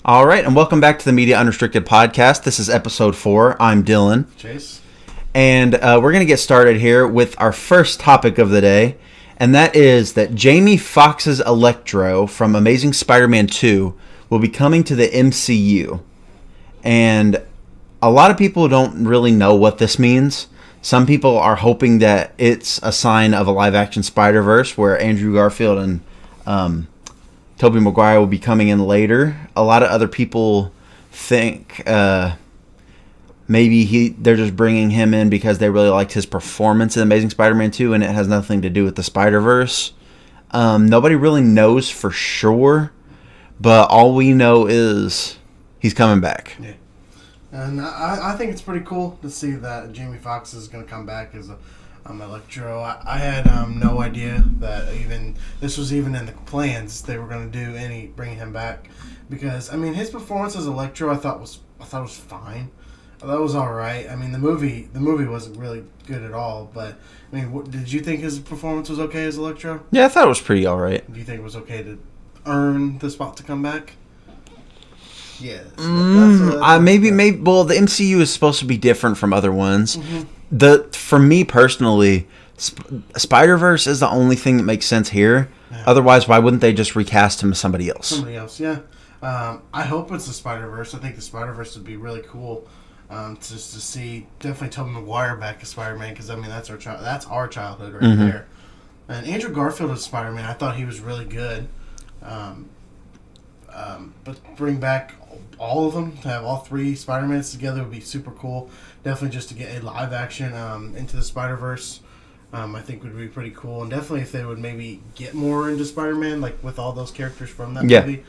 All right, and welcome back to the Media Unrestricted podcast. This is episode 4. I'm Dylan. Chase. And we're going to get started here with our first topic of the day, and that is that Jamie Foxx's Electro from Amazing Spider-Man 2 will be coming to the MCU. And a lot of people don't really know what this means. Some people are hoping that it's a sign of a live-action Spider-Verse where Andrew Garfield and Tobey Maguire will be coming in later. A lot of other people think maybe they're just bringing him in because they really liked his performance in Amazing Spider-Man 2 and it has nothing to do with the Spider-Verse. Nobody really knows for sure, but all we know is he's coming back. Yeah. And I think it's pretty cool to see that Jamie Foxx is going to come back as Electro. I had no idea that this was even in the plans they were going to do bringing him back, because I mean his performance as Electro I thought was fine. I thought it was all right. I mean the movie wasn't really good at all, but I mean did you think his performance was okay as Electro? Yeah, I thought it was pretty all right. Do you think it was okay to earn the spot to come back? Yeah. Maybe. Well, the MCU is supposed to be different from other ones. Mm-hmm. For me personally, Spider-Verse is the only thing that makes sense here. Yeah. Otherwise, why wouldn't they just recast him as somebody else? Somebody else, yeah. I hope it's the Spider-Verse. I think the Spider-Verse would be really cool to see definitely Tobey Maguire back as Spider-Man, because I mean that's our childhood right mm-hmm. there. And Andrew Garfield as Spider-Man, I thought he was really good. But bring back all of them, to have all 3 Spider-Mans together would be super cool. Definitely just to get a live action into the Spider-Verse, I think would be pretty cool. And definitely if they would maybe get more into Spider-Man, like with all those characters from that movie.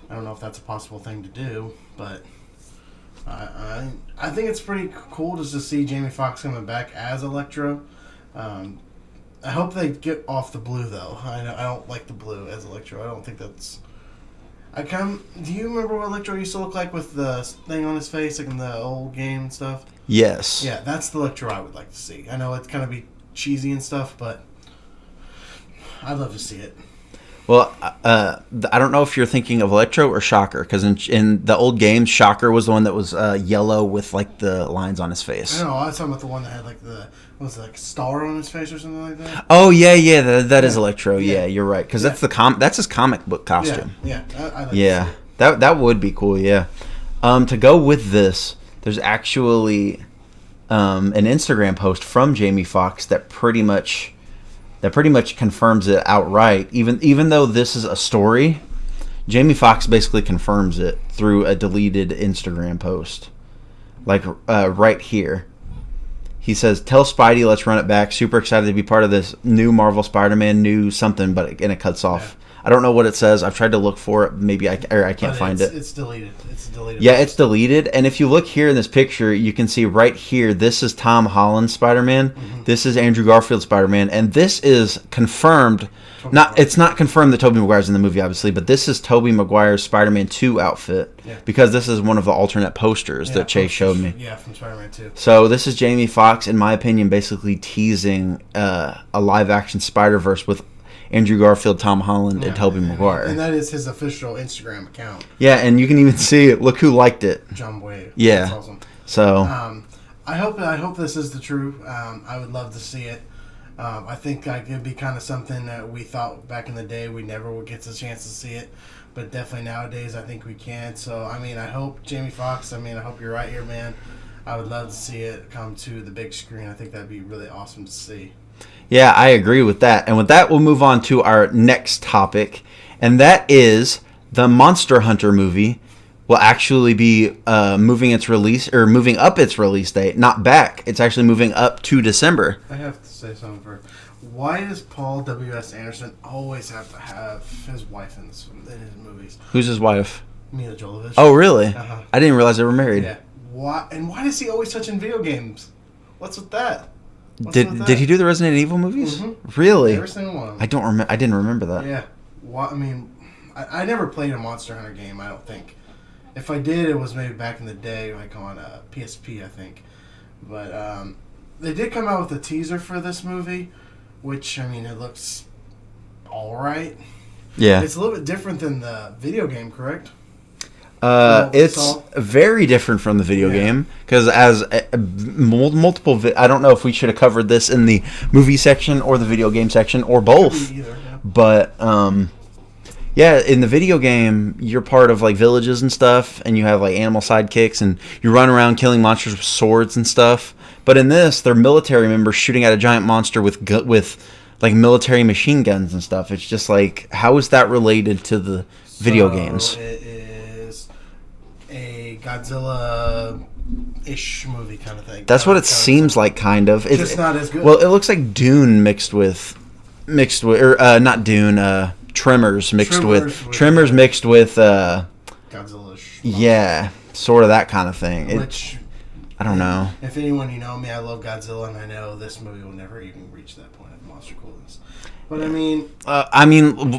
I don't know if that's a possible thing to do, but I think it's pretty cool just to see Jamie Foxx coming back as Electro. I hope they get off the blue, though. I don't like the blue as Electro. I don't think that's... Do you remember what Electro used to look like with the thing on his face, like in the old game and stuff? Yes. Yeah, that's the Electro I would like to see. I know it's kind of be cheesy and stuff, but I'd love to see it. Well, I don't know if you're thinking of Electro or Shocker, because in the old games, Shocker was the one that was yellow with like the lines on his face. I know. I was talking about the one that had like like a star on his face or something like that. Oh yeah, that is Electro. Yeah, you're right, because that's his comic book costume. Yeah. I like yeah, that would be cool. Yeah. To go with this, there's actually an Instagram post from Jamie Foxx that pretty much confirms it outright. Even though this is a story, Jamie Foxx basically confirms it through a deleted Instagram post. Like right here. He says, "Tell Spidey, let's run it back. Super excited to be part of this new Marvel Spider-Man, new something," and it cuts off. Yeah. I don't know what it says. I've tried to look for it. Maybe I can't find it. It's deleted. It's deleted. Yeah, it's deleted. And if you look here in this picture, you can see right here, this is Tom Holland's Spider-Man. Mm-hmm. This is Andrew Garfield's Spider-Man. And this is confirmed. It's not confirmed that Tobey Maguire's in the movie, obviously, but this is Tobey Maguire's Spider-Man 2 outfit. Yeah. Because this is one of the alternate posters that Chase showed me. Yeah, from Spider-Man 2. So this is Jamie Foxx, in my opinion, basically teasing a live-action Spider-Verse with Andrew Garfield, Tom Holland, and Tobey Maguire. And that is his official Instagram account. Yeah, and you can even see it. Look who liked it. John Boy. Yeah. That's awesome. So I hope this is the truth. I would love to see it. I think it'd be kind of something that we thought back in the day we never would get the chance to see it. But definitely nowadays I think we can. So, I mean, I hope Jamie Foxx, I hope you're right here, man. I would love to see it come to the big screen. I think that'd be really awesome to see. Yeah, I agree with that. And with that, we'll move on to our next topic, and that the Monster Hunter movie will actually be moving up its release date, not back. It's actually moving up to December. I have to say something first. Why does Paul W.S. Anderson always have to have his wife in his movies? Who's his wife? Mila Jovovich. Oh, really? Uh-huh. I didn't realize they were married. Yeah. Why does he always touch in video games? What's with that? Did he do the Resident Evil movies? Mm-hmm. Really? Every single one of them. I didn't remember that. Yeah. Well, I never played a Monster Hunter game, I don't think. If I did, it was maybe back in the day, like on PSP, I think. But they did come out with a teaser for this movie, which, it looks all right. Yeah. It's a little bit different than the video game, correct? what we It's saw? very different from the video Yeah. game because as multiple. I don't know if we should have covered this in the movie section or the video game section or both. Could be either, yeah. But yeah, in the video game, you're part of like villages and stuff, and you have like animal sidekicks, and you run around killing monsters with swords and stuff. But in this, they're military members shooting at a giant monster with like military machine guns and stuff. It's just like, how is that related to the video games? It is a Godzilla-ish movie kind of thing. That's what it Kind of seems like, kind of. Just not as good. Well, it looks like Dune mixed with, or not Dune, Tremors mixed with Tremors mixed with, Godzilla-ish. yeah, sort of that kind of thing. Which, I don't know. if anyone you know me, I love Godzilla, and I know this movie will never even reach that point of monster coolness. But I mean,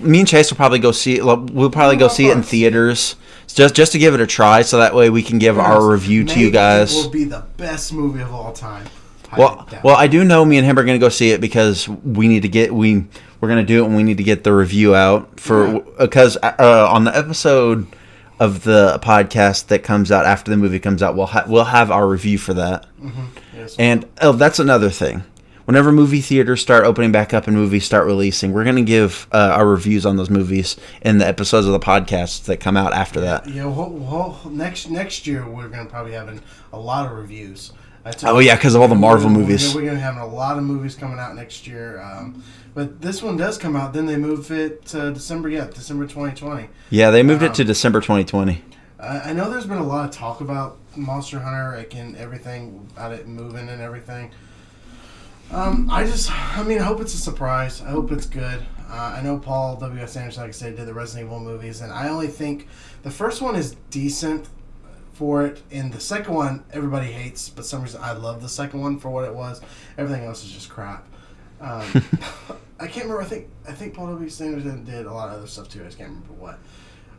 me and Chase will probably go see it. We'll probably go see it in theaters, just to give it a try, so that way we can give our review to you guys. It will be the best movie of all time. Well, I do know me and him are going to go see it because we need to get we're going to do it, and we need to get the review out for because on the episode of the podcast that comes out after the movie comes out, we'll have our review for that. Mm-hmm. Yes. And that's another thing. Whenever movie theaters start opening back up and movies start releasing, we're going to give our reviews on those movies in the episodes of the podcast that come out after that. Yeah, well, next year we're going to probably having a lot of reviews. Oh yeah, because of all the Marvel movies. We're going to have a lot of movies coming out next year. But this one does come out. Then they move it to December 2020. Yeah, they moved it to December 2020. I know there's been a lot of talk about Monster Hunter, and everything about it moving and everything. I hope it's a surprise. I hope it's good. I know Paul W.S. Anderson, like I said, did the Resident Evil movies, and I only think the first one is decent for it, and the second one everybody hates, but for some reason I love the second one for what it was. Everything else is just crap. I can't remember. I think Paul W.S. Anderson did a lot of other stuff too. I just can't remember what.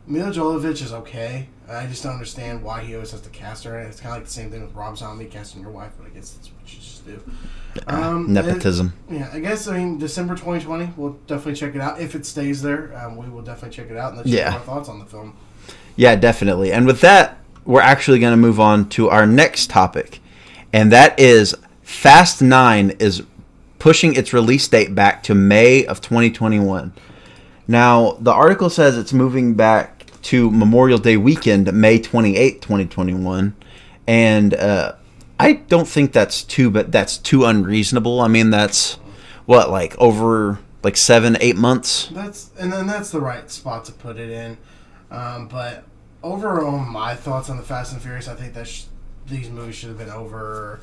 Mila Jovovich is okay. I just don't understand why he always has to cast her. It's kind of like the same thing with Rob Zombie casting your wife, but I guess that's what you just do. Nepotism. I guess, December 2020, we'll definitely check it out. If it stays there, we will definitely check it out and let you know our thoughts on the film. Yeah, definitely. And with that, we're actually going to move on to our next topic, and that is Fast 9 is pushing its release date back to May of 2021. Now, the article says it's moving back to Memorial Day weekend, May 28, 2021, and I don't think that's too unreasonable. I mean, that's what, like over like 7-8 months. That's the right spot to put it in. But overall, my thoughts on the Fast and Furious, I think that these movies should have been over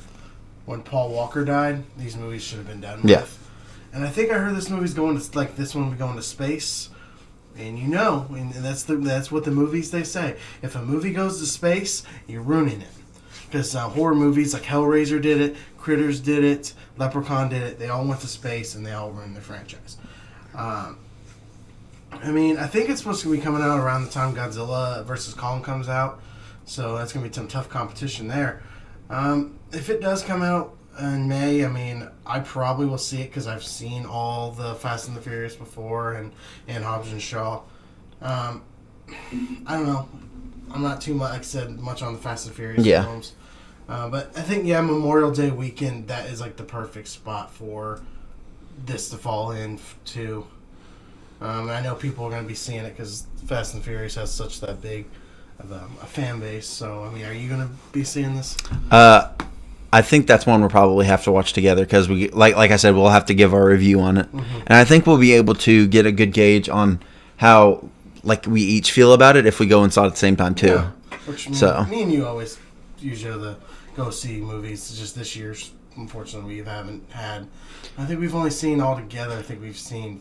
when Paul Walker died. These movies should have been done with. Yeah. And I think I heard this movie's going to, like, this one will be going to space. And and that's what the movies they say. If a movie goes to space, you're ruining it. Because horror movies like Hellraiser did it, Critters did it, Leprechaun did it. They all went to space and they all ruined the franchise. I think it's supposed to be coming out around the time Godzilla vs. Kong comes out. So that's going to be some tough competition there. If it does come out in May, I probably will see it because I've seen all the Fast and the Furious before and Hobbs and Shaw. I don't know. I'm not too much, like I said, much on the Fast and Furious films. But I think, Memorial Day weekend, that is like the perfect spot for this to fall in to. I know people are going to be seeing it because Fast and Furious has such that big of a fan base. So, are you going to be seeing this? I think that's one we'll probably have to watch together because we, like I said, we'll have to give our review on it, and I think we'll be able to get a good gauge on how we each feel about it if we go and saw it at the same time too. Yeah. Which me and you always usually go see movies. It's just this year's, unfortunately, we haven't had. I think we've only seen all together. I think we've seen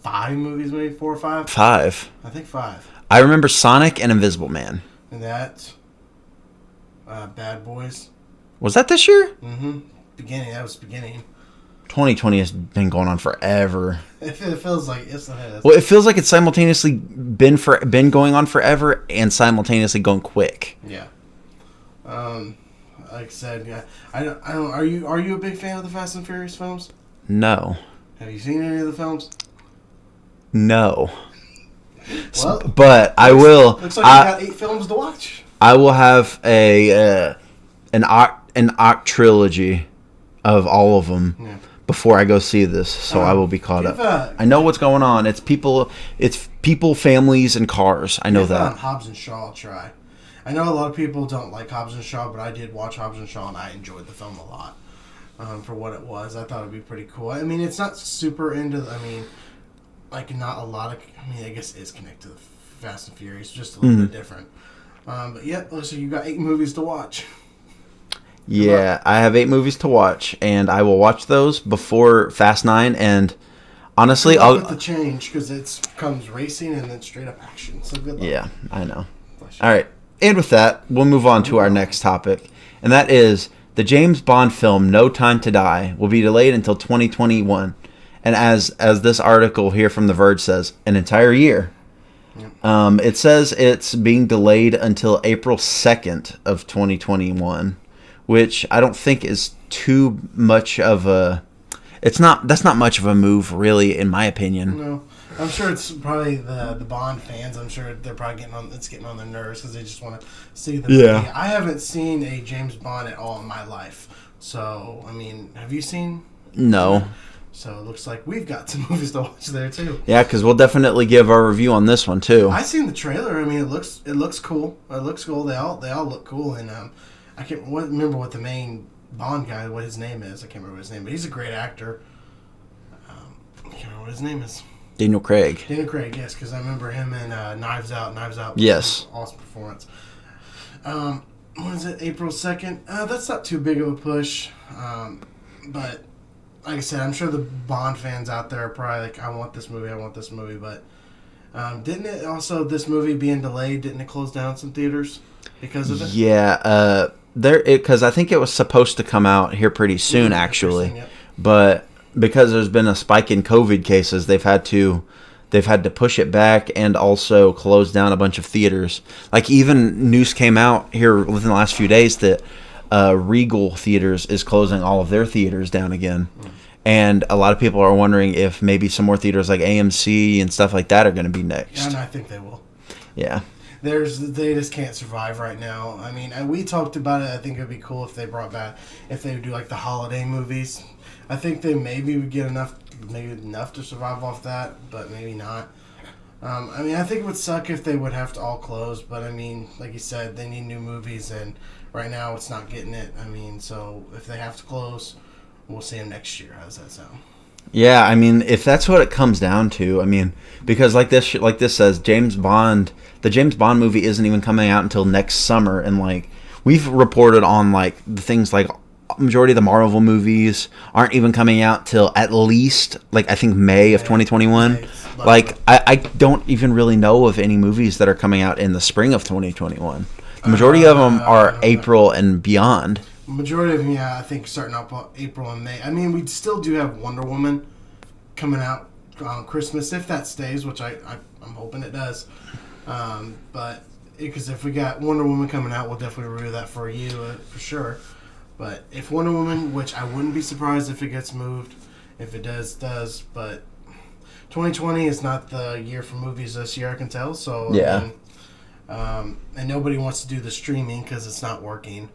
5 movies, maybe 4 or 5. 5. I think 5. I remember Sonic and Invisible Man. And that, Bad Boys. Was that this year? Mm-hmm. That was beginning. 2020 has been going on forever. It feels like it has. Well, it feels like it's simultaneously been going on forever and simultaneously going quick. Yeah. Like I said, yeah. I don't. Are you a big fan of the Fast and Furious films? No. Have you seen any of the films? No. Well, but I will. Looks like we got 8 films to watch. I will have an Oct trilogy of all of them before I go see this, so I will be caught up. I know what's going on. It's people, families, and cars. I know that. Hobbs and Shaw try. I know a lot of people don't like Hobbs and Shaw, but I did watch Hobbs and Shaw, and I enjoyed the film a lot for what it was. I thought it would be pretty cool. I mean, it's not super into. I mean, like not a lot of. I mean, I guess it's connected to Fast and Furious, just a little bit different. But yeah, so you got 8 movies to watch. Yeah, I have 8 movies to watch, and I will watch those before Fast 9. And honestly, I'll with the change because it comes racing and then straight up action. So good luck. Yeah, I know. All right, and with that, we'll move on to our next topic, and that is the James Bond film No Time to Die will be delayed until 2021, and as this article here from The Verge says, an entire year. It says it's being delayed until April 2nd of 2021. Which I don't think is too much of a. That's not much of a move, really, in my opinion. No, I'm sure it's probably the Bond fans. I'm sure they're probably getting on their nerves because they just want to see the movie. I haven't seen a James Bond at all in my life, so I mean, have you seen? No. So it looks like we've got some movies to watch there too. Yeah, because we'll definitely give our review on this one too. I seen the trailer. I mean, it looks cool. It looks cool. They all look cool, and I can't remember what the main Bond guy, what his name is. I can't remember his name, but he's a great actor. I can't remember what his name is. Daniel Craig. Daniel Craig, yes, because I remember him in Knives Out. Knives Out. Yes. Awesome performance. What is it? April 2nd? That's not too big of a push. But like I said, I'm sure the Bond fans out there are probably like, I want this movie. But didn't it also, this movie being delayed, didn't it close down some theaters because of it? Yeah, because I think it was supposed to come out here pretty soon, actually, yep. But because there's been a spike in COVID cases, they've had to push it back and also close down a bunch of theaters. Like even news came out here within the last few days that Regal Theaters is closing all of their theaters down again, and a lot of people are wondering if maybe some more theaters like AMC and stuff like that are going to be next. Yeah, and I think they will. Yeah. They just can't survive right now. I mean, we talked about it. I think it would be cool if they would do like the holiday movies. I think they maybe would get enough to survive off that, but maybe not. I mean, I think it would suck if they would have to all close, but I mean, like you said, they need new movies, and right now it's not getting it. I mean, so if they have to close, we'll see them next year. How does that sound? Yeah, I mean, if that's what it comes down to, I mean, because like this says, the James Bond movie isn't even coming out until next summer, and like we've reported on like the things like majority of the Marvel movies aren't even coming out till at least like I think May of 2021. Like I don't even really know of any movies that are coming out in the spring of 2021. The majority of them are April and beyond. Majority of them, yeah, I think starting up April and May. I mean, we still do have Wonder Woman coming out on Christmas, if that stays, which I'm hoping it does. But because if we got Wonder Woman coming out, we'll definitely review that for you for sure. But if Wonder Woman, which I wouldn't be surprised if it gets moved, if it does. But 2020 is not the year for movies this year, I can tell. So yeah, and nobody wants to do the streaming because it's not working.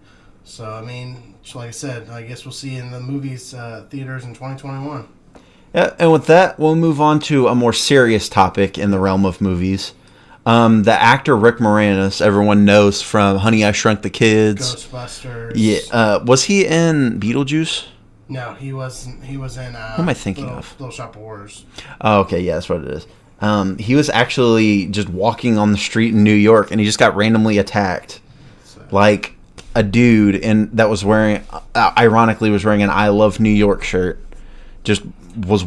So, I mean, like I said, I guess we'll see in the movies, theaters in 2021. Yeah, and with that, we'll move on to a more serious topic in the realm of movies. The actor Rick Moranis, everyone knows from Honey, I Shrunk the Kids. Ghostbusters. Yeah. Was he in Beetlejuice? No, he wasn't. He was in... Who am I thinking of? Little Shop of Horrors. Oh, okay, yeah, that's what it is. He was actually just walking on the street in New York, and he just got randomly attacked. So. Like... a dude that was wearing, ironically, was wearing an "I Love New York" shirt. Just was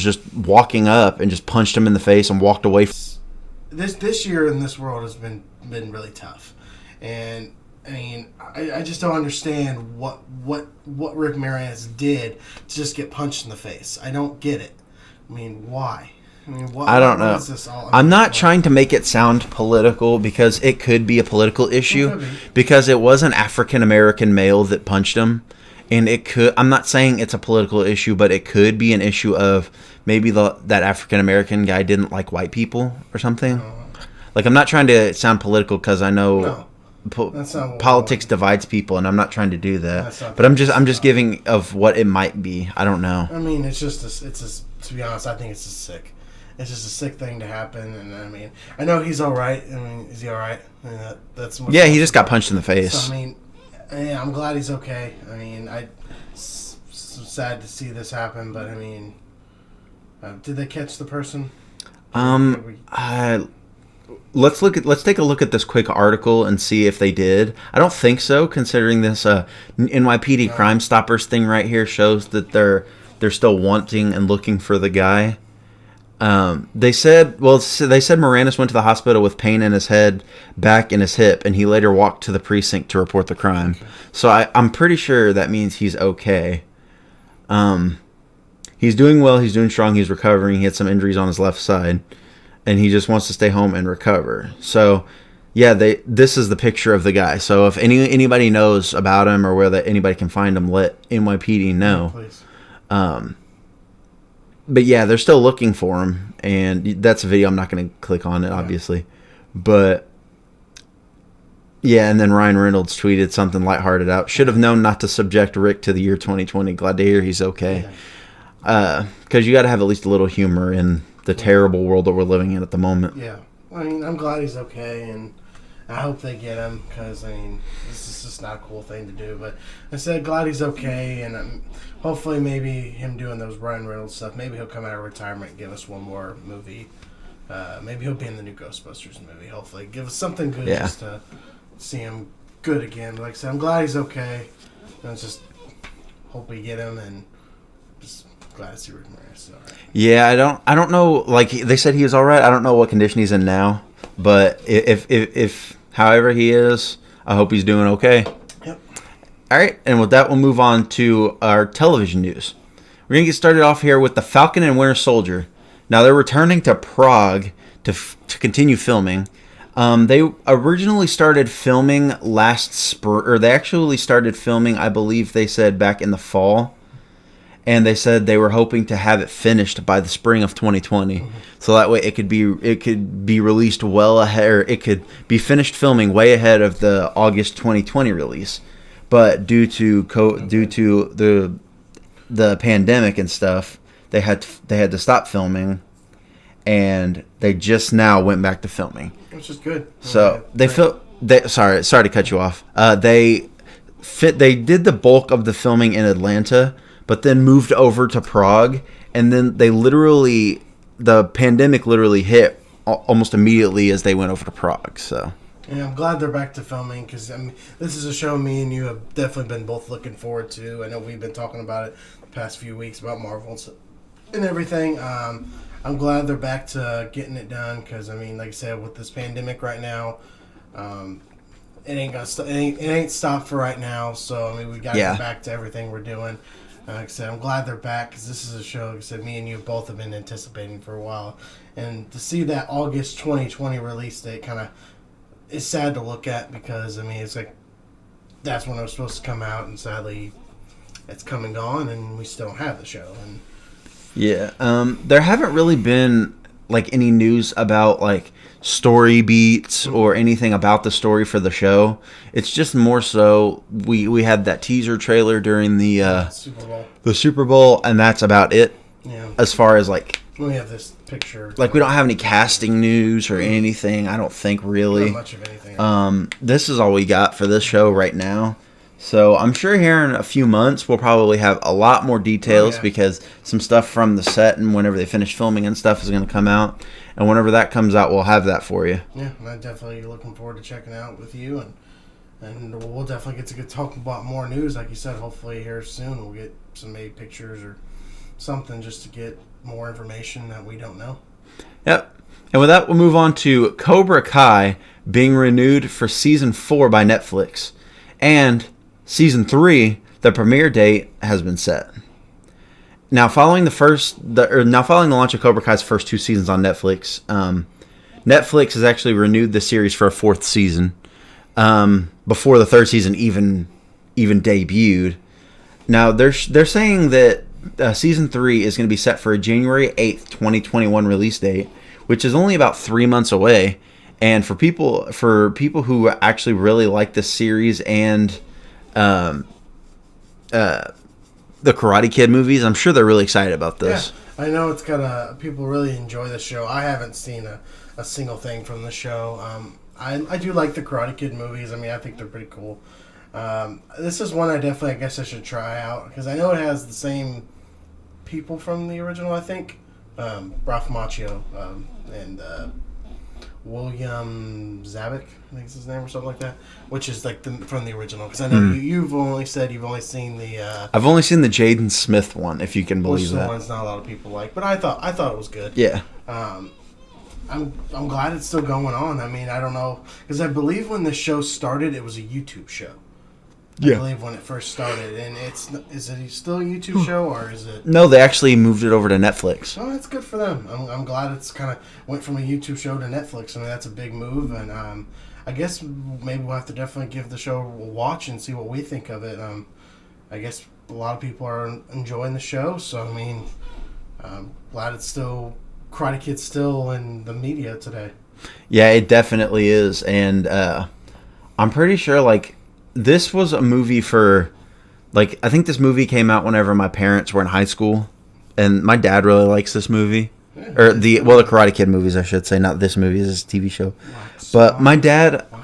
just walking up and just punched him in the face and walked away. This year in this world has been really tough, and I mean, I just don't understand what Rick Moranis did to just get punched in the face. I don't get it. I mean, why? I mean, I don't know. I'm not trying to make it sound political because it could be a political issue because it was an African American male that punched him, And it could, I'm not saying it's a political issue, but it could be an issue of maybe that African American guy didn't like white people or something. Like, I'm not trying to sound political because I know politics divides people, and I'm not trying to do that. But I'm just giving of what it might be. I don't know. I mean, it's just to be honest, I think it's just sick. It's just a sick thing to happen, and I mean, I know he's all right. I mean, is he all right? I mean, that's yeah. He just got punched in the face. So, I mean, yeah, I'm glad he's okay. I mean, sad to see this happen, but I mean, did they catch the person? Let's take a look at this quick article and see if they did. I don't think so, considering this NYPD Crime Stoppers thing right here shows that they're still wanting and looking for the guy. They said Moranis went to the hospital with pain in his head, back, and his hip, and he later walked to the precinct to report the crime. Okay. So I'm pretty sure that means he's okay. He's doing well. He's doing strong. He's recovering. He had some injuries on his left side, and he just wants to stay home and recover. So, yeah, this is the picture of the guy. So if anybody knows about him or where anybody can find him, let NYPD know. Please. But yeah, they're still looking for him, and that's a video. I'm not going to click on it, obviously. But yeah, and then Ryan Reynolds tweeted something lighthearted out. Should have known not to subject Rick to the year 2020. Glad to hear he's okay. Because you got to have at least a little humor in the terrible world that we're living in at the moment. Yeah. I mean, I'm glad he's okay, and I hope they get him, because, I mean, this is just not a cool thing to do. But I said, glad he's okay, and hopefully maybe him doing those Ryan Reynolds stuff, maybe he'll come out of retirement and give us one more movie. Maybe he'll be in the new Ghostbusters movie, hopefully. Give us something good just to see him good again. But like I said, I'm glad he's okay. And just hope we get him, and just glad to see Rick Moranis. All right. Yeah, I don't know. Like they said, he was all right. I don't know what condition he's in now, but if however he is, I hope he's doing okay. Yep. All right, and with that, we'll move on to our television news. We're gonna get started off here with The Falcon and Winter Soldier. Now they're returning to Prague to continue filming. They originally started filming last spring, or they actually started filming, I believe they said, back in the fall. And they said they were hoping to have it finished by the spring of 2020, mm-hmm. So that way it could be released well ahead, or it could be finished filming way ahead of the August 2020 release. But due to the pandemic and stuff, they had to stop filming, and they just now went back to filming, which is good. So sorry to cut you off. They did the bulk of the filming in Atlanta, but then moved over to Prague, and then the pandemic literally hit almost immediately as they went over to Prague. So yeah, I'm glad they're back to filming, because this is a show me and you have definitely been both looking forward to. I know we've been talking about it the past few weeks about Marvel and everything. I'm glad they're back to getting it done, because I mean, like I said, with this pandemic right now, it ain't stopped for right now. So I mean, we got to get back to everything we're doing. Like I said, I'm glad they're back, because this is a show, like I said, me and you both have been anticipating for a while. And to see that August 2020 release date kind of is sad to look at, because, I mean, it's like that's when it was supposed to come out, and sadly it's come and gone, and we still don't have the show. And yeah, there haven't really been like any news about like story beats or anything about the story for the show. It's just more so we had that teaser trailer during the Super Bowl, and that's about it. Yeah. As far as like we have this picture, like we don't have any casting news or anything. I don't think really. Not much of anything. This is all we got for this show right now. So I'm sure here in a few months we'll probably have a lot more details, because some stuff from the set and whenever they finish filming and stuff is going to come out. And whenever that comes out, we'll have that for you. Yeah, and I'm definitely looking forward to checking out with you. And we'll definitely get to talk about more news. Like you said, hopefully here soon we'll get some maybe pictures or something just to get more information that we don't know. Yep. And with that, we'll move on to Cobra Kai being renewed for Season 4 by Netflix. And Season 3, the premiere date has been set. Now, following the launch of Cobra Kai's first 2 seasons on Netflix, Netflix has actually renewed the series for a 4th season before the 3rd season even debuted. Now they're saying that season 3 is going to be set for a January 8th, 2021 release date, which is only about 3 months away. And for people who actually really like the series and the Karate Kid movies, I'm sure they're really excited about this. Yeah, I know it's people really enjoy the show. I haven't seen a single thing from the show. I do like the Karate Kid movies. I mean, I think they're pretty cool. This is one I guess I should try out because I know it has the same people from the original. I think Ralph Macchio and William Zabek, I think is his name or something like that, which is like from the original. Because I know you've only seen the. I've only seen the Jaden Smith one, if you can believe that. Which one's not a lot of people like, but I thought it was good. Yeah. I'm glad it's still going on. I mean, I don't know because I believe when the show started, it was a YouTube show. I believe when it first started, and is it still a YouTube show or is it? No, they actually moved it over to Netflix. Oh, that's good for them. I'm glad it's kind of went from a YouTube show to Netflix. I mean, that's a big move, and I guess maybe we'll have to definitely give the show a watch and see what we think of it. I guess a lot of people are enjoying the show, so I mean, I'm glad it's still Karate Kid's still in the media today. Yeah, it definitely is, and I'm pretty sure like. This was a movie for, like, I think this movie came out whenever my parents were in high school, and my dad really likes this movie, or the Karate Kid movies, I should say, not this movie, this is a TV show. But my dad, I'll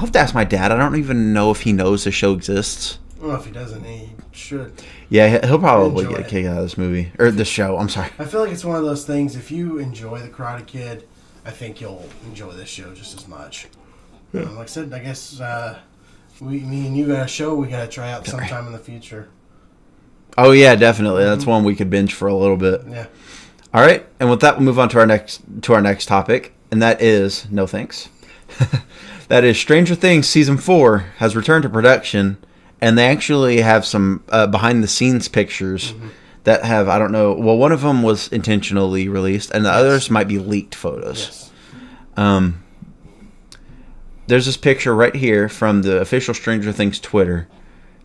have to ask my dad. I don't even know if he knows the show exists. Well, if he doesn't, he should. Yeah, he'll probably get a kick out of this movie or this show. I'm sorry. I feel like it's one of those things. If you enjoy the Karate Kid, I think you'll enjoy this show just as much. Yeah. Like I said, I guess. Me and you got a show we got to try out sometime in the future. Oh, yeah, definitely. That's one we could binge for a little bit. Yeah. All right. And with that, we'll move on to our next topic, and that is, no thanks. That is Stranger Things Season 4 has returned to production, and they actually have some behind-the-scenes pictures that have, I don't know, well, one of them was intentionally released, and the others might be leaked photos. Yes. There's this picture right here from the official Stranger Things Twitter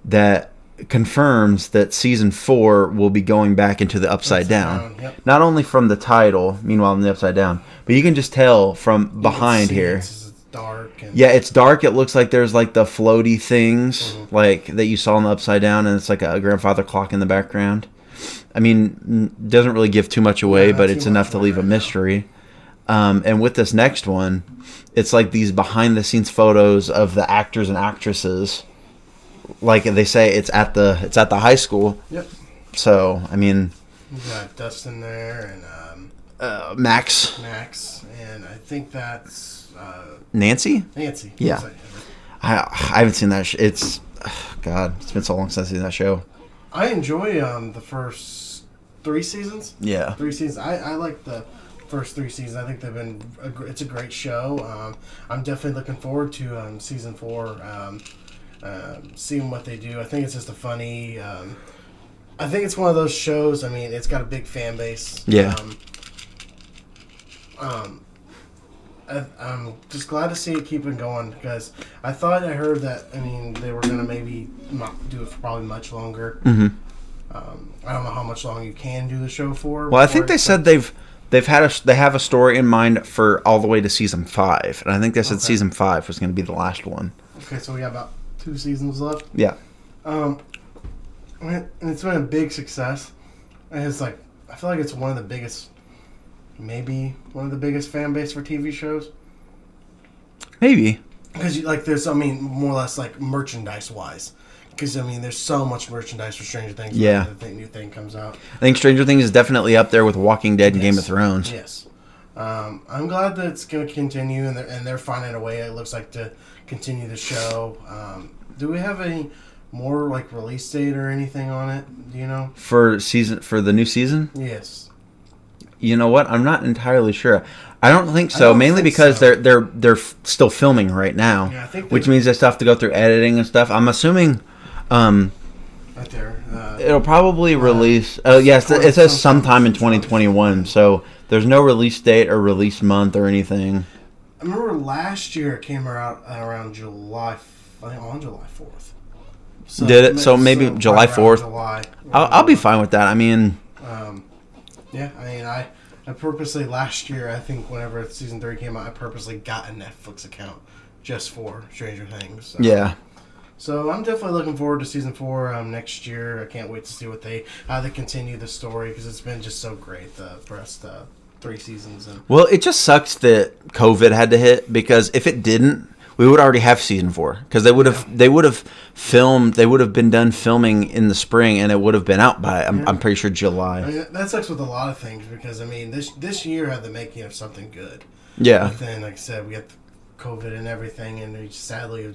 that confirms that Season 4 will be going back into the Upside Down. Yep. Not only from the title, Meanwhile in the Upside Down, but you can just tell from behind here. It's dark. Yeah, it's dark. It looks like there's like the floaty things like that you saw in the Upside Down, and it's like a grandfather clock in the background. I mean, doesn't really give too much away, but it's enough to leave a mystery. And with this next one, it's like these behind-the-scenes photos of the actors and actresses. Like they say, it's at the high school. Yep. So I mean, you got Dustin there and Max, and I think that's Nancy. Yeah. I haven't seen that. It's God. It's been so long since I've seen that show. I enjoy the first 3 seasons. Yeah. 3 seasons. I like the first 3 seasons. I think they've been. It's a great show. I'm definitely looking forward to season 4. Seeing what they do. I think it's just a funny. I think it's one of those shows. I mean, it's got a big fan base. Yeah. I'm just glad to see it keeping going because I heard that. I mean, they were gonna maybe not do it for probably much longer. Mm-hmm. I don't know how much longer you can do the show for. Well, I think they said they have a story in mind for all the way to season 5, and I think they said season 5 was going to be the last one. Okay, so we got about 2 seasons left. Yeah. And it's been a big success. And it's like I feel like it's one of the biggest, maybe one of the biggest fan base for TV shows. Maybe because there's more or less like merchandise wise. Because, I mean, there's so much merchandise for Stranger Things. Yeah. The new thing comes out. I think Stranger Things is definitely up there with Walking Dead and Game of Thrones. Yes. I'm glad that it's going to continue, and they're finding a way, it looks like, to continue the show. Do we have any more, release date or anything on it? Do you know? For the new season? Yes. You know what? I'm not entirely sure. I don't think so. Mainly because they're still filming right now. Yeah, I think which means they still have to go through editing and stuff. I'm assuming right there. It'll probably release. Yes, it says sometime in 2021. So there's no release date or release month or anything. I remember last year it came out around July. I think on July 4th. So, Did it? So maybe July probably around 4th. July. I'll be fine with that. I mean, Yeah, I mean, I purposely last year, I think whenever season 3 came out, I purposely got a Netflix account just for Stranger Things. So. yeah. So I'm definitely looking forward to season 4 next year. I can't wait to see how they continue the story because it's been just so great the first 3 seasons. And Well, it just sucks that COVID had to hit because if it didn't, we would already have season 4 because they would have been done filming in the spring and it would have been out by I'm pretty sure July. I mean, that sucks with a lot of things because I mean this year had the making of something good. Yeah. But then, like I said, we got COVID and everything, and sadly,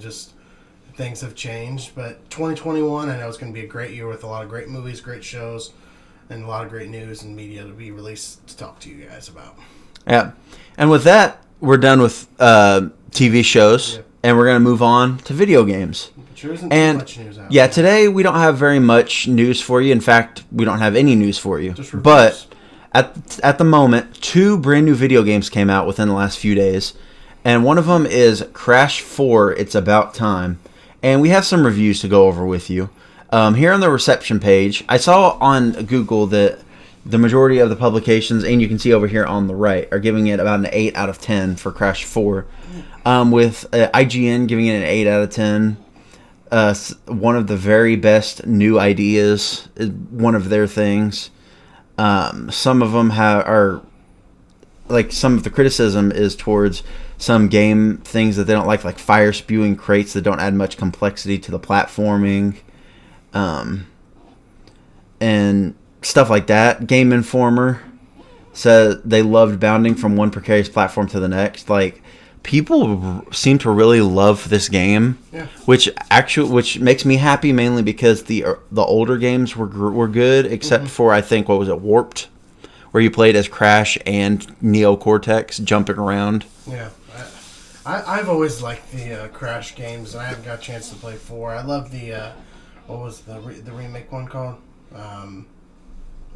things have changed. But 2021, I know it's going to be a great year with a lot of great movies, great shows, and a lot of great news and media to be released to talk to you guys about. Yeah. And with that, we're done with TV shows, and we're going to move on to video games. Sure isn't too much news out. Yeah, today we don't have very much news for you. In fact, we don't have any news for you. Just reviews. But at the moment, 2 brand new video games came out within the last few days. And one of them is Crash 4, It's About Time. And we have some reviews to go over with you. Here on the reception page, I saw on Google that the majority of the publications, and you can see over here on the right, are giving it about an 8 out of 10 for Crash 4. With IGN giving it an 8 out of 10. One of the very best new ideas is one of their things. Some of them are like some of the criticism is towards some game things that they don't like fire spewing crates that don't add much complexity to the platforming, and stuff like that. Game Informer said they loved bounding from one precarious platform to the next. Like, people seem to really love this game, which makes me happy, mainly because the older games were good, except for I think Warped, where you played as Crash and Neo Cortex jumping around. Yeah, I've always liked the Crash games, and I haven't got a chance to play 4. I love the what was the remake one called?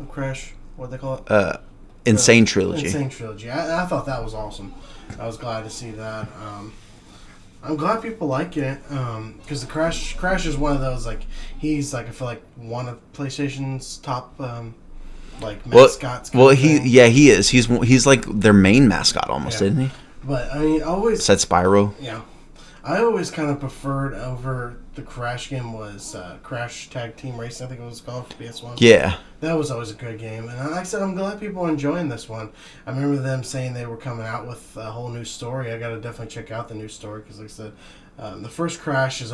Crash. What'd they call it? Insane Trilogy. Insane Trilogy. I thought that was awesome. I was glad to see that. I'm glad people like it because the Crash is one of those he's I feel like one of PlayStation's top mascots. He is. He's like their main mascot almost, isn't he? But I mean, always said Spyro. Yeah, I always kind of preferred over the Crash game was Crash Tag Team Racing. I think it was called for PS1. Yeah, that was always a good game, and like I said, I'm glad people are enjoying this one. I remember them saying they were coming out with a whole new story. I got to definitely check out the new story because, like I said, the first Crash was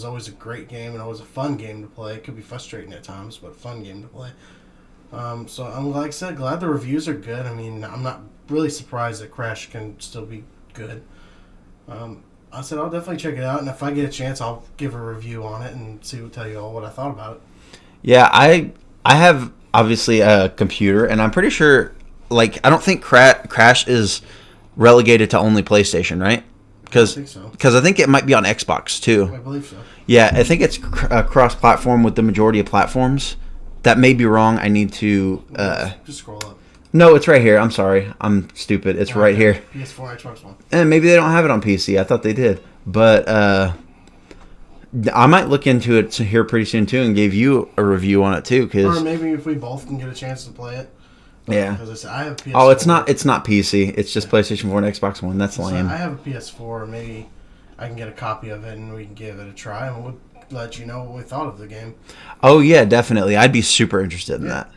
always a great game and always a fun game to play. It could be frustrating at times, but a fun game to play. So I'm, like I said, glad the reviews are good. I mean, I'm not really surprised that Crash can still be good. I said I'll definitely check it out, and if I get a chance, I'll give a review on it and tell you all what I thought about it. Yeah, I have obviously a computer, and I'm pretty sure, I don't think Crash is relegated to only PlayStation, right? Because I think it might be on Xbox too. I believe so. Yeah, I think it's cross-platform with the majority of platforms. That may be wrong. I need to just scroll up. No, it's right here. I'm sorry. I'm stupid. It's right here. PS4, Xbox One. And maybe they don't have it on PC. I thought they did. But I might look into it here pretty soon, too, and give you a review on it, too. Or maybe if we both can get a chance to play it. Yeah. Because I have PS4. Oh, it's not PC. It's just PlayStation 4 and Xbox One. That's lame. I have a PS4. Maybe I can get a copy of it, and we can give it a try, and we'll let you know what we thought of the game. Oh, yeah, definitely. I'd be super interested in that.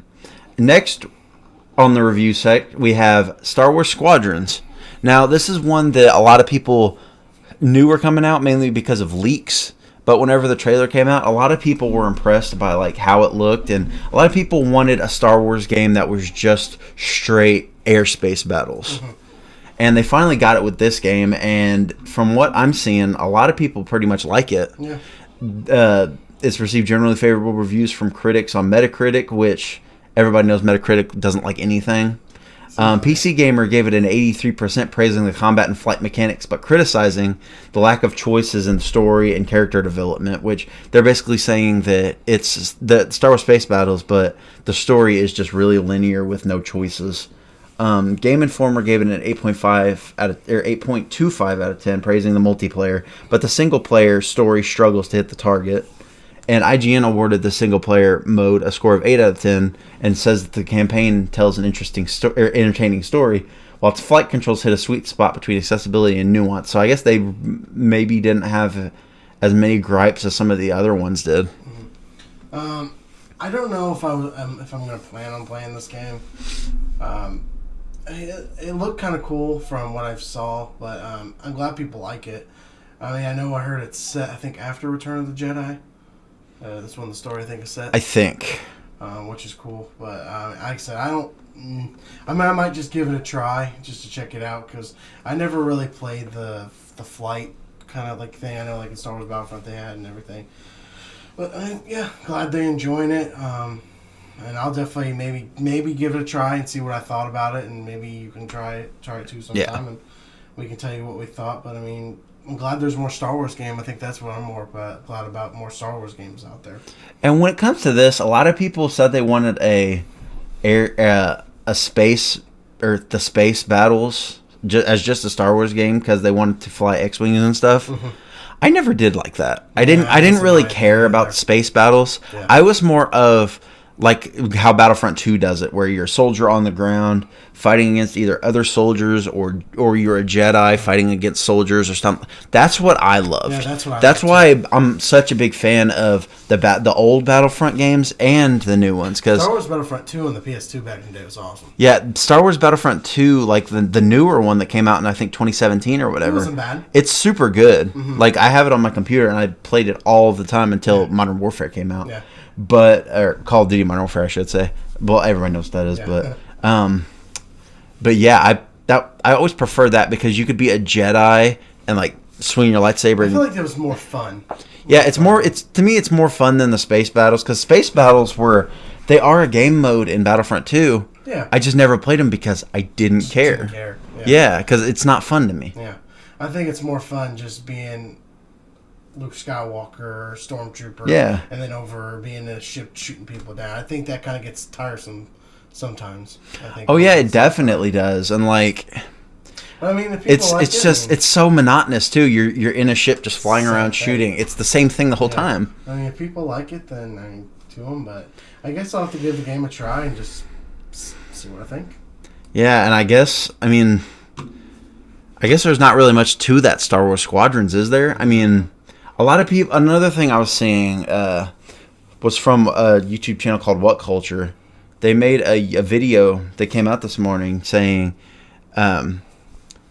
Next on the review site, we have Star Wars Squadrons. Now, this is one that a lot of people knew were coming out, mainly because of leaks. But whenever the trailer came out, a lot of people were impressed by how it looked, and a lot of people wanted a Star Wars game that was just straight airspace battles. Mm-hmm. And they finally got it with this game, and from what I'm seeing, a lot of people pretty much like it. Yeah. It's received generally favorable reviews from critics on Metacritic, which everybody knows Metacritic doesn't like anything. PC Gamer gave it an 83%, praising the combat and flight mechanics, but criticizing the lack of choices in story and character development, which they're basically saying that it's the Star Wars space battles, but the story is just really linear with no choices. Game Informer gave it an 8.25 out of 10, praising the multiplayer, but the single player story struggles to hit the target. And IGN awarded the single-player mode a score of 8 out of 10 and says that the campaign tells an entertaining story, while its flight controls hit a sweet spot between accessibility and nuance. So I guess they maybe didn't have as many gripes as some of the other ones did. I don't know if I'm going to plan on playing this game. It looked kind of cool from what I saw, but I'm glad people like it. I mean, I know I heard it's set, I think, after Return of the Jedi. That's when the story, I think, is set. I think. Which is cool. But like I said, I might just give it a try just to check it out, because I never really played the flight kind of like thing. I know, like in Star Wars Battlefront they had and everything. But yeah, glad they're enjoying it. And I'll definitely maybe give it a try and see what I thought about it, and maybe you can try it too sometime, and we can tell you what we thought. But I mean, I'm glad there's more Star Wars game. I think that's what I'm more glad about, more Star Wars games out there. And when it comes to this, a lot of people said they wanted a space, or the space battles as just a Star Wars game, because they wanted to fly X-wings and stuff. Mm-hmm. I never did like that. I didn't really care about the space battles. Yeah. I was more of like how Battlefront 2 does it, where you're a soldier on the ground fighting against either other soldiers or you're a Jedi fighting against soldiers or something. That's what I loved. Yeah, that's why I'm such a big fan of the old Battlefront games and the new ones. Cause Star Wars Battlefront 2 on the PS2 back in the day was awesome. Yeah, Star Wars Battlefront 2, like the newer one that came out in, I think, 2017 or whatever. It wasn't bad. It's super good. Mm-hmm. Like, I have it on my computer, and I played it all the time until Modern Warfare came out. Yeah. Or Call of Duty Modern Warfare, I should say. Well, everyone knows what that is, but yeah, I always prefer that, because you could be a Jedi and like swing your lightsaber. I feel like it was more fun. Yeah, to me it's more fun than the space battles, because space battles they are a game mode in Battlefront 2. Yeah. I just never played them because I didn't care. Yeah, because it's not fun to me. Yeah, I think it's more fun just being Luke Skywalker, Stormtrooper, and then over being in a ship shooting people down. I think that kind of gets tiresome sometimes. I think. Oh yeah, it definitely does, and like, I mean, it's so monotonous too. You're in a ship just flying around shooting. It's the same thing the whole time. I mean, if people like it, then to them. But I guess I'll have to give the game a try and just see what I think. Yeah, and I guess there's not really much to that Star Wars Squadrons, is there? I mean, a lot of people. Another thing I was seeing was from a YouTube channel called What Culture. They made a video that came out this morning saying,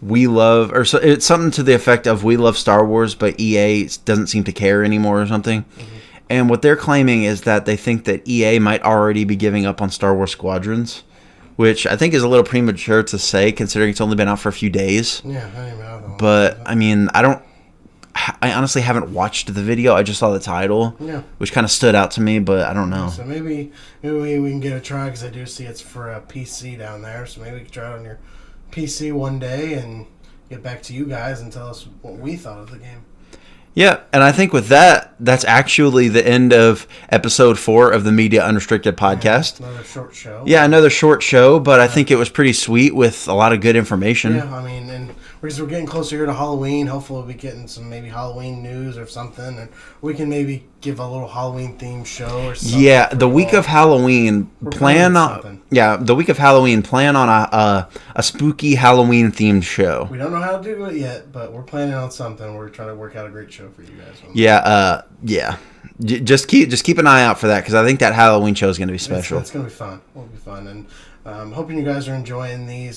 "We love," or so it's something to the effect of "We love Star Wars, but EA doesn't seem to care anymore," or something. Mm-hmm. And what they're claiming is that they think that EA might already be giving up on Star Wars Squadrons, which I think is a little premature to say, considering it's only been out for a few days. Yeah, I don't even know. But I mean, I honestly haven't watched the video. I just saw the title, which kind of stood out to me, but I don't know. So maybe we can get a try, because I do see it's for a PC down there. So maybe we can try it on your PC one day and get back to you guys and tell us what we thought of the game. Yeah, and I think with that, that's actually the end of episode 4 of the Media Unrestricted podcast. Another short show. Yeah, another short show, but I think it was pretty sweet with a lot of good information. Yeah, I mean, and we're getting closer here to Halloween. Hopefully we'll be getting some maybe Halloween news or something, and we can maybe give a little Halloween-themed show or something. Yeah, the week of Halloween, plan on a spooky Halloween-themed show. We don't know how to do it yet, but we're planning on something. We're trying to work out a great show for you guys. Yeah. Just keep an eye out for that, because I think that Halloween show is going to be special. It's going to be fun. It'll be fun, and I'm hoping you guys are enjoying these.